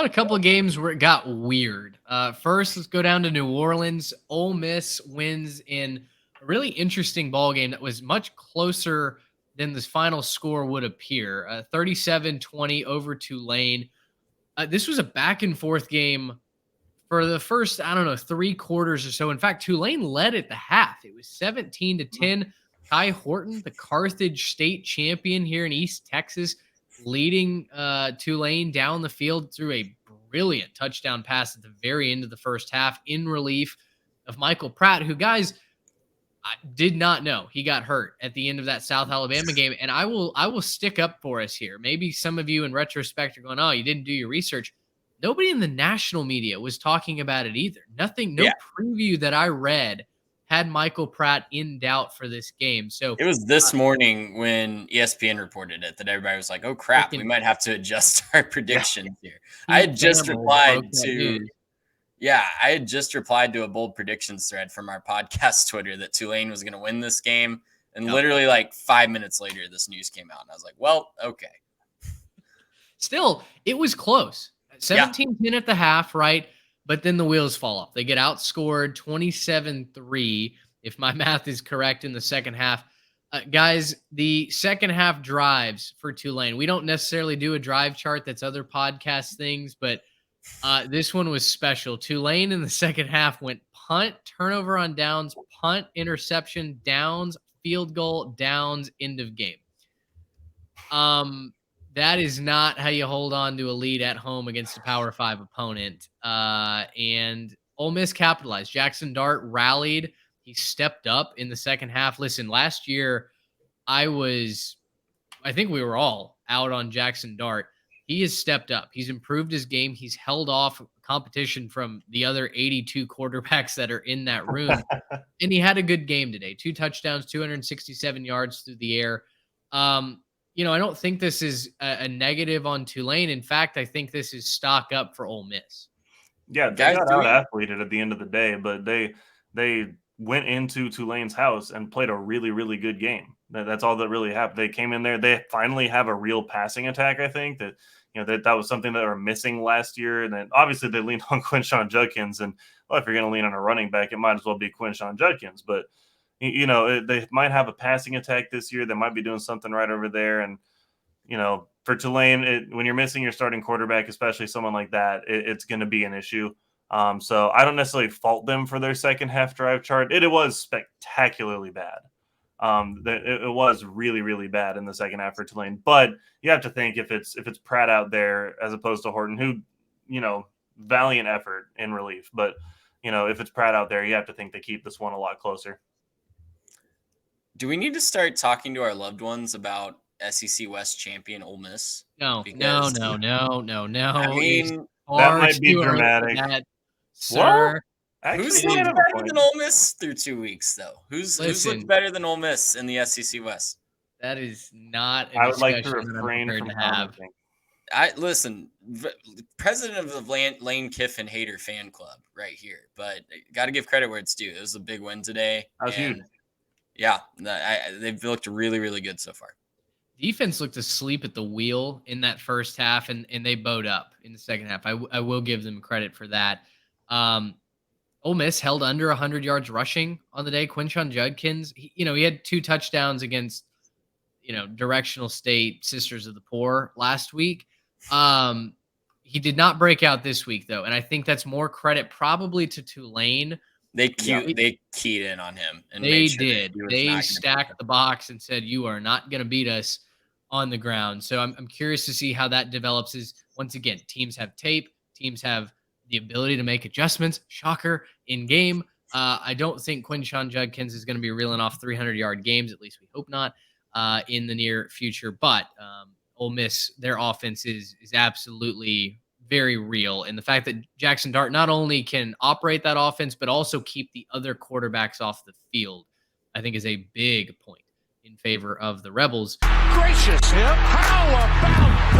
about a couple of games where it got weird? First, let's go down to New Orleans. Ole Miss wins in a really interesting ball game that was much closer than this final score would appear. 37-20 over Tulane. This was a back and forth game for the first, I don't know, 3 quarters or so. In fact, Tulane led at the half. It was 17-10. Kai Horton, the Carthage state champion here in East Texas, leading Tulane down the field through a brilliant touchdown pass at the very end of the first half in relief of Michael Pratt, who, guys, I did not know he got hurt at the end of that South Alabama game. And I will stick up for us here. Maybe some of you in retrospect are going, oh, you didn't do your research. Nobody in the national media was talking about it either. Nothing, no preview that I read had Michael Pratt in doubt for this game. So it was this morning when ESPN reported it that everybody was like, oh crap, we might have to adjust our predictions here. I had just replied to a bold predictions thread from our podcast Twitter that Tulane was going to win this game. And literally like 5 minutes later, this news came out. And I was like, well, okay. Still, it was close. 17-10 at the half, right? But then the wheels fall off. They get outscored 27-3, if my math is correct, in the second half. Guys, the second half drives for Tulane. We don't necessarily do a drive chart. That's other podcast things, but this one was special. Tulane in the second half went punt, turnover on downs, punt, interception, downs, field goal, downs, end of game. That is not how you hold on to a lead at home against a Power 5 opponent. And Ole Miss capitalized. Jackson Dart rallied. He stepped up in the second half. Listen, last year I think we were all out on Jackson Dart. He has stepped up. He's improved his game. He's held off competition from the other 82 quarterbacks that are in that room. And he had a good game today. 2 touchdowns, 267 yards through the air. I don't think this is a negative on Tulane. In fact, I think this is stock up for Ole Miss. Yeah, they got out-athleted at the end of the day, but they went into Tulane's house and played a really, really good game. That's all that really happened. They came in there. They finally have a real passing attack, I think, that was something that they were missing last year. And then obviously they leaned on Quinshon Judkins. And, if you're going to lean on a running back, it might as well be Quinshon Judkins. But they might have a passing attack this year. They might be doing something right over there. And, for Tulane, when you're missing your starting quarterback, especially someone like that, it's going to be an issue. So I don't necessarily fault them for their second half drive chart. It was spectacularly bad. It was really, really bad in the second half for Tulane. But you have to think if it's Pratt out there as opposed to Horton, who, valiant effort in relief. But, if it's Pratt out there, you have to think they keep this one a lot closer. Do we need to start talking to our loved ones about SEC West champion Ole Miss? No. I mean, that might be dramatic. Sir. Who's looked better than Ole Miss through 2 weeks, though? Who's looked better than Ole Miss in the SEC West? That is not. I would like to refrain from commenting. President of the Lane Kiffin hater fan club right here, but got to give credit where it's due. It was a big win today. That was huge. Yeah, they've looked really, really good so far. Defense looked asleep at the wheel in that first half, and they bowed up in the second half. I will give them credit for that. Ole Miss held under 100 yards rushing on the day. Quinshon Judkins, he had 2 touchdowns against, Directional State Sisters of the Poor last week. He did not break out this week, though, and I think that's more credit probably to Tulane. They keyed in on him. And they did. They stacked the box and said, you are not going to beat us on the ground. So I'm curious to see how that develops. Once again, teams have tape. Teams have the ability to make adjustments. Shocker, in game. I don't think Quinshon Judkins is going to be reeling off 300-yard games. At least we hope not in the near future. But Ole Miss, their offense is absolutely very real. And the fact that Jackson Dart not only can operate that offense, but also keep the other quarterbacks off the field, I think is a big point in favor of the Rebels. Gracious him. How about